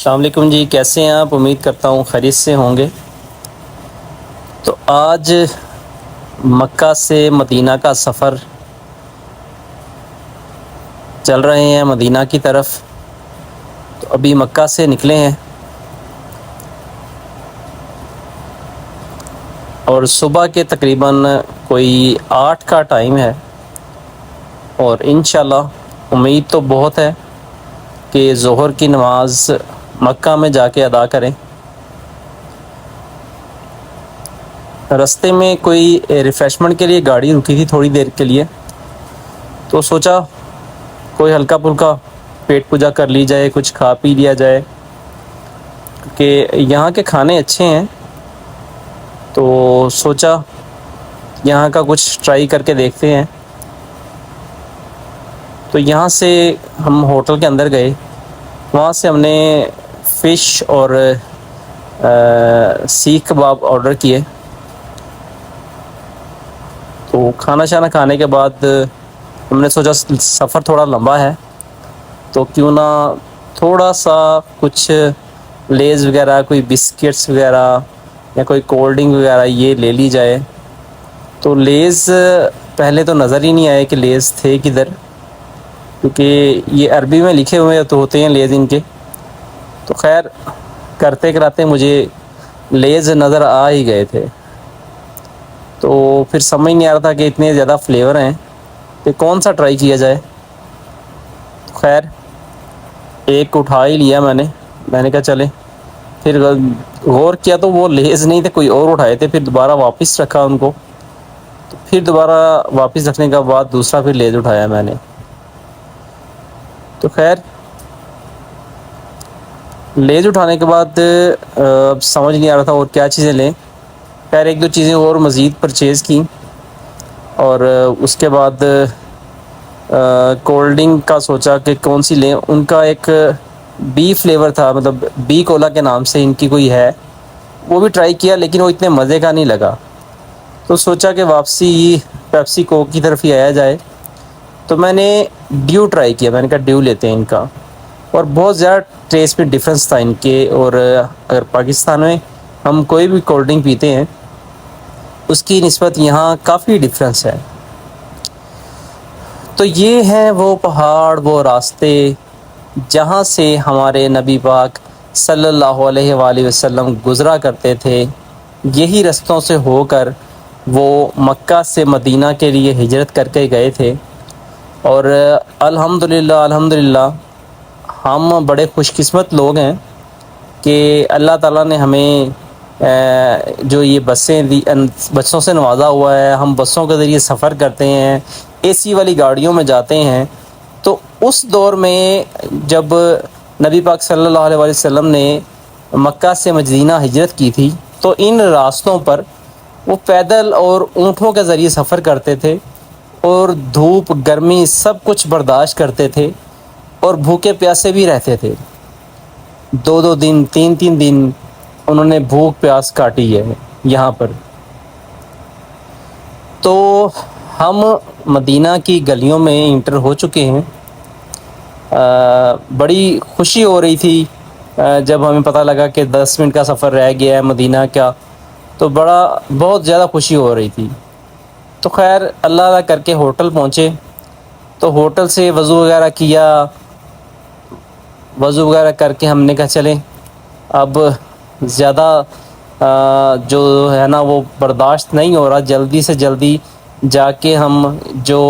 السلام علیکم جی، کیسے ہیں آپ؟ امید کرتا ہوں خیریت سے ہوں گے۔ تو آج مکہ سے مدینہ کا سفر چل رہے ہیں مدینہ کی طرف۔ تو ابھی مکہ سے نکلے ہیں اور صبح کے تقریباً کوئی 8 کا ٹائم ہے، اور انشاءاللہ امید تو بہت ہے کہ ظہر کی نماز مکہ میں جا کے ادا کریں۔ رستے میں کوئی ریفریشمنٹ کے لیے گاڑی رکی تھی تھوڑی دیر کے لیے، تو سوچا کوئی ہلکا پھلکا پیٹ پوجا کر لی جائے، کچھ کھا پی لیا جائے، کہ یہاں کے کھانے اچھے ہیں، تو سوچا یہاں کا کچھ ٹرائی کر کے دیکھتے ہیں۔ تو یہاں سے ہم ہوٹل کے اندر گئے، وہاں سے ہم نے فش اور سیخ کباب آرڈر کیے۔ تو کھانا شانا کھانے کے بعد ہم نے سوچا سفر تھوڑا لمبا ہے، تو کیوں نہ تھوڑا سا کچھ لیز وغیرہ، کوئی بسکٹس وغیرہ یا کوئی کولڈ ڈرنک وغیرہ یہ لے لی جائے۔ تو لیز پہلے تو نظر ہی نہیں آئے کہ لیز تھے کدھر، کیونکہ یہ عربی میں لکھے ہوئے تو ہوتے ہیں لیز ان کے۔ تو خیر کرتے کراتے مجھے لیز نظر آ ہی گئے تھے، تو پھر سمجھ نہیں آ رہا تھا کہ اتنے زیادہ فلیور ہیں کہ کون سا ٹرائی کیا جائے۔ خیر ایک اٹھا ہی لیا میں نے کہا چلیں، پھر غور کیا تو وہ لیز نہیں تھے، کوئی اور اٹھائے تھے۔ پھر دوبارہ واپس رکھا ان کو، تو پھر دوبارہ واپس رکھنے کے بعد دوسرا پھر لیز اٹھایا میں نے۔ تو خیر لیز اٹھانے کے بعد سمجھ نہیں آ رہا تھا اور کیا چیزیں لیں۔ خیر ایک دو چیزیں اور مزید پرچیز کی، اور اس کے بعد کولڈ ڈرنک کا سوچا کہ کون سی لیں۔ ان کا ایک بی فلیور تھا، مطلب بی کولا کے نام سے ان کی کوئی ہے، وہ بھی ٹرائی کیا لیکن وہ اتنے مزے کا نہیں لگا۔ تو سوچا کہ واپسی پیپسی کوک کی طرف ہی آیا جائے، تو میں نے ڈیو ٹرائی کیا۔ میں نے کہا ڈیو لیتے ہیں ان کا، اور بہت زیادہ ٹیسٹ میں ڈفرینس تھا ان کے۔ اور اگر پاکستان میں ہم کوئی بھی کولڈ ڈرنک پیتے ہیں اس کی نسبت یہاں کافی ڈفرینس ہے۔ تو یہ ہیں وہ پہاڑ، وہ راستے جہاں سے ہمارے نبی پاک صلی اللہ علیہ وآلہ وسلم گزرا کرتے تھے۔ یہی رستوں سے ہو کر وہ مکہ سے مدینہ کے لیے ہجرت کر کے گئے تھے، اور الحمدللہ ہم بڑے خوش قسمت لوگ ہیں کہ اللہ تعالیٰ نے ہمیں جو یہ بسوں سے نوازا ہوا ہے۔ ہم بسوں کے ذریعے سفر کرتے ہیں، اے سی والی گاڑیوں میں جاتے ہیں۔ تو اس دور میں جب نبی پاک صلی اللہ علیہ وسلم نے مکہ سے مدینہ ہجرت کی تھی، تو ان راستوں پر وہ پیدل اور اونٹوں کے ذریعے سفر کرتے تھے، اور دھوپ گرمی سب کچھ برداشت کرتے تھے، اور بھوکے پیاسے بھی رہتے تھے۔ 2 دن 3 دن انہوں نے بھوک پیاس کاٹی ہے یہاں پر۔ تو ہم مدینہ کی گلیوں میں انٹر ہو چکے ہیں۔ بڑی خوشی ہو رہی تھی جب ہمیں پتہ لگا کہ 10 منٹ کا سفر رہ گیا ہے مدینہ کا، تو بہت زیادہ خوشی ہو رہی تھی۔ تو خیر اللہ کر کے ہوٹل پہنچے، تو ہوٹل سے وضو وغیرہ کیا، وضو وغیرہ کر کے ہم نے کہا چلیں اب زیادہ جو ہے نا وہ برداشت نہیں ہو رہا، جلدی سے جلدی جا کے ہم جو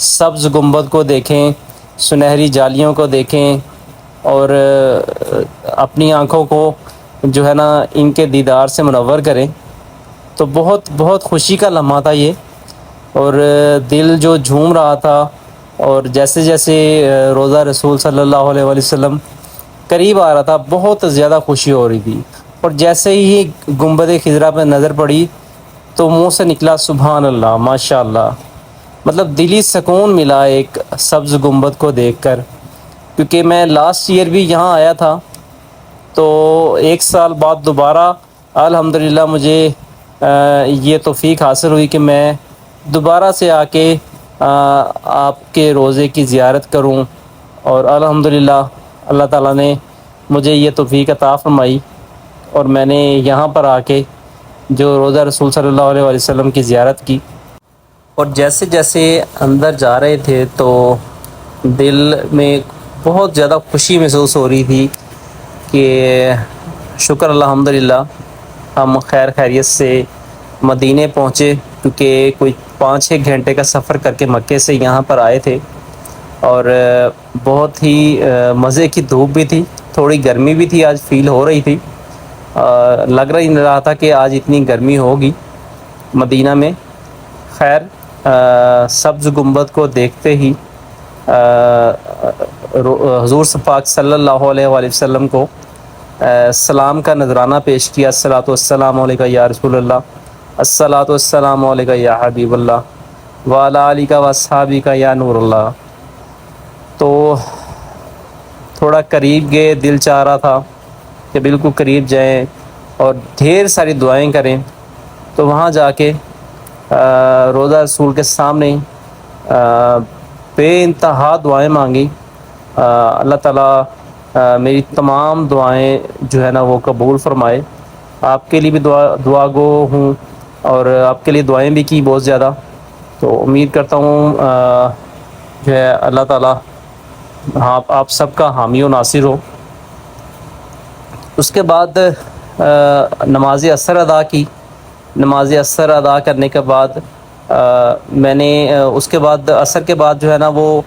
سبز گنبد کو دیکھیں، سنہری جالیوں کو دیکھیں، اور اپنی آنکھوں کو جو ہے نا ان کے دیدار سے منور کریں۔ تو بہت بہت خوشی کا لمحہ تھا یہ، اور دل جو جھوم رہا تھا۔ اور جیسے جیسے روضہ رسول صلی اللہ علیہ وآلہ وسلم قریب آ رہا تھا، بہت زیادہ خوشی ہو رہی تھی۔ اور جیسے ہی گنبد خضرا پہ نظر پڑی تو منہ سے نکلا سبحان اللہ، ماشاء اللہ، مطلب دلی سکون ملا ایک سبز گنبد کو دیکھ کر۔ کیونکہ میں لاسٹ ایئر بھی یہاں آیا تھا، تو 1 سال بعد دوبارہ الحمدللہ مجھے یہ توفیق حاصل ہوئی کہ میں دوبارہ سے آ کے آپ کے روضے کی زیارت کروں، اور الحمدللہ اللہ تعالیٰ نے مجھے یہ توفیق عطا فرمائی اور میں نے یہاں پر آ کے جو روضہ رسول صلی اللہ علیہ وسلم کی زیارت کی، اور جیسے جیسے اندر جا رہے تھے تو دل میں بہت زیادہ خوشی محسوس ہو رہی تھی کہ شکر الحمدللہ ہم خیر خیریت سے مدینے پہنچے، کیونکہ کوئی 5-6 گھنٹے کا سفر کر کے مکے سے یہاں پر آئے تھے، اور بہت ہی مزے کی دھوپ بھی تھی، تھوڑی گرمی بھی تھی، آج فیل ہو رہی تھی، لگ رہا تھا کہ آج اتنی گرمی ہوگی مدینہ میں۔ خیر سبز گنبد کو دیکھتے ہی حضور پاک صلی اللہ علیہ وآلہ وسلم کو سلام کا نذرانہ پیش کیا، الصلاۃ والسلام علیکہ یا رسول اللہ، الصلاۃ والسلام علیکہ یا حبیب اللہ، وعلی آلکہ واصحابکہ یا نور اللہ۔ تو تھوڑا قریب گئے، دل چاہ رہا تھا کہ بالکل قریب جائیں اور ڈھیر ساری دعائیں کریں، تو وہاں جا کے روضہ رسول کے سامنے بے انتہا دعائیں مانگی۔ اللہ تعالیٰ میری تمام دعائیں جو ہے نا وہ قبول فرمائے۔ آپ کے لیے بھی دعا گو ہوں، اور آپ کے لیے دعائیں بھی کی بہت زیادہ، تو امید کرتا ہوں جو ہے اللہ تعالیٰ آپ سب کا حامی و ناصر ہو۔ اس کے بعد نماز عصر ادا کی۔ نماز عصر ادا کرنے کے بعد میں نے اس کے بعد عصر کے بعد جو ہے نا وہ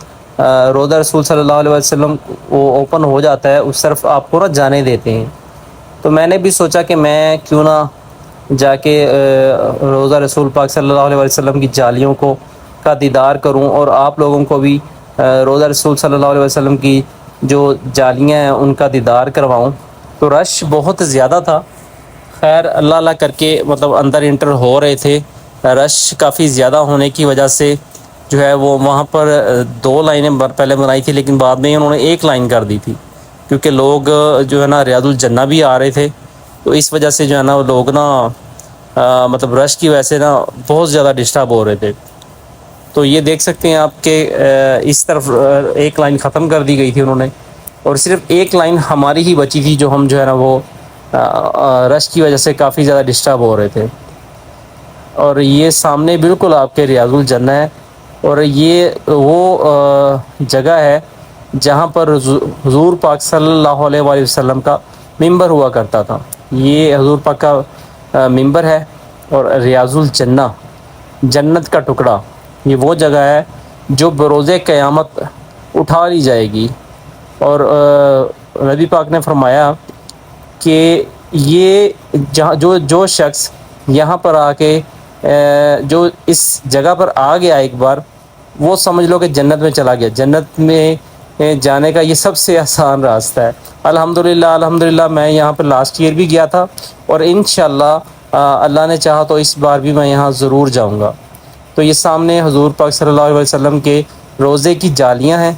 روضہ رسول صلی اللہ علیہ وسلم وہ اوپن ہو جاتا ہے، اس طرف آپ کو نا جانے دیتے ہیں، تو میں نے بھی سوچا کہ میں کیوں نہ جا کے روضہ رسول پاک صلی اللہ علیہ وسلم کی جالیوں کا دیدار کروں، اور آپ لوگوں کو بھی روضہ رسول صلی اللہ علیہ وسلم کی جو جالیاں ہیں ان کا دیدار کرواؤں۔ تو رش بہت زیادہ تھا، خیر اللہ اللہ کر کے مطلب اندر انٹر ہو رہے تھے۔ رش کافی زیادہ ہونے کی وجہ سے جو ہے وہ وہاں پر 2 لائنیں پہلے بنائی تھی، لیکن بعد میں انہوں نے 1 لائن کر دی تھی، کیونکہ لوگ جو ہے نا ریاض الجنہ بھی آ رہے تھے، تو اس وجہ سے جو ہے نا وہ لوگ نا مطلب رش کی وجہ سے نا بہت زیادہ ڈسٹرب ہو رہے تھے۔ تو یہ دیکھ سکتے ہیں آپ کہ اس طرف 1 لائن ختم کر دی گئی تھی انہوں نے، اور صرف 1 لائن ہماری ہی بچی تھی، جو ہم جو ہے نا وہ رش کی وجہ سے کافی زیادہ ڈسٹرب ہو رہے تھے۔ اور یہ سامنے بالکل آپ کے ریاض الجنہ ہے، اور یہ وہ جگہ ہے جہاں پر حضور پاک صلی اللہ علیہ وآلہ وسلم کا ممبر ہوا کرتا تھا۔ یہ حضور پاک کا ممبر ہے، اور ریاض الجنہ جنت کا ٹکڑا، یہ وہ جگہ ہے جو بروز قیامت اٹھا لی جائے گی۔ اور نبی پاک نے فرمایا کہ یہ جو شخص یہاں پر آ کے جو اس جگہ پر آ گیا ایک بار، وہ سمجھ لو کہ جنت میں چلا گیا۔ جنت میں جانے کا یہ سب سے آسان راستہ ہے۔ الحمدللہ میں یہاں پر لاسٹ ایئر بھی گیا تھا، اور انشاءاللہ اللہ نے چاہا تو اس بار بھی میں یہاں ضرور جاؤں گا۔ تو یہ سامنے حضور پاک صلی اللہ علیہ وسلم کے روضے کی جالیاں ہیں،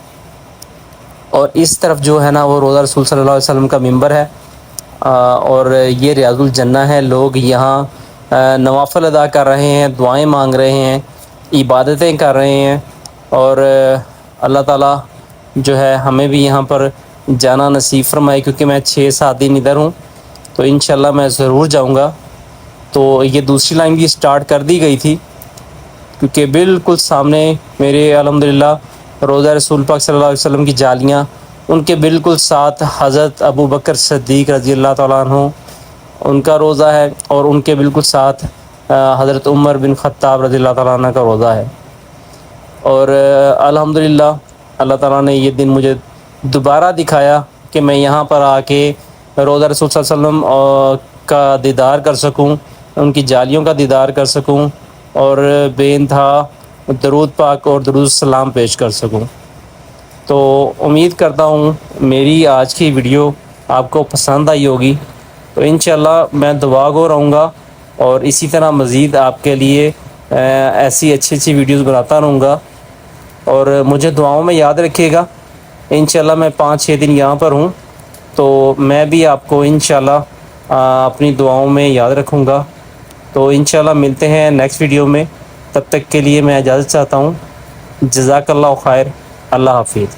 اور اس طرف جو ہے نا وہ روضہ رسول صلی اللہ علیہ وسلم کا ممبر ہے، اور یہ ریاض الجنہ ہے۔ لوگ یہاں نوافل ادا کر رہے ہیں، دعائیں مانگ رہے ہیں، عبادتیں کر رہے ہیں، اور اللہ تعالیٰ جو ہے ہمیں بھی یہاں پر جانا نصیب فرمائے، کیونکہ میں 6-7 دن ادھر ہوں، تو انشاءاللہ میں ضرور جاؤں گا۔ تو یہ دوسری لائن بھی سٹارٹ کر دی گئی تھی، کیونکہ بالکل سامنے میرے الحمدللہ روضہ رسول پاک صلی اللہ علیہ وسلم کی جالیاں، ان کے بالکل ساتھ حضرت ابو بکر صدیق رضی اللہ تعالیٰ عنہ ان کا روضہ ہے، اور ان کے بالکل ساتھ حضرت عمر بن خطاب رضی اللہ تعالیٰ عنہ کا روضہ ہے۔ اور الحمدللہ اللہ تعالیٰ نے یہ دن مجھے دوبارہ دکھایا کہ میں یہاں پر آ کے روضہ رسول صلی اللہ علیہ وسلم کا دیدار کر سکوں، ان کی جالیوں کا دیدار کر سکوں، اور بے انتہا درود پاک اور درود السلام پیش کر سکوں۔ تو امید کرتا ہوں میری آج کی ویڈیو آپ کو پسند آئی ہوگی، تو انشاءاللہ میں دعا گو رہوں گا، اور اسی طرح مزید آپ کے لیے ایسی اچھی ویڈیوز بناتا رہوں گا، اور مجھے دعاؤں میں یاد رکھیے گا۔ انشاءاللہ میں 5-6 دن یہاں پر ہوں، تو میں بھی آپ کو انشاءاللہ اپنی دعاؤں میں یاد رکھوں گا۔ تو انشاءاللہ ملتے ہیں نیکسٹ ویڈیو میں، تب تک کے لیے میں اجازت چاہتا ہوں۔ جزاک اللہ خیر، اللہ حافظ۔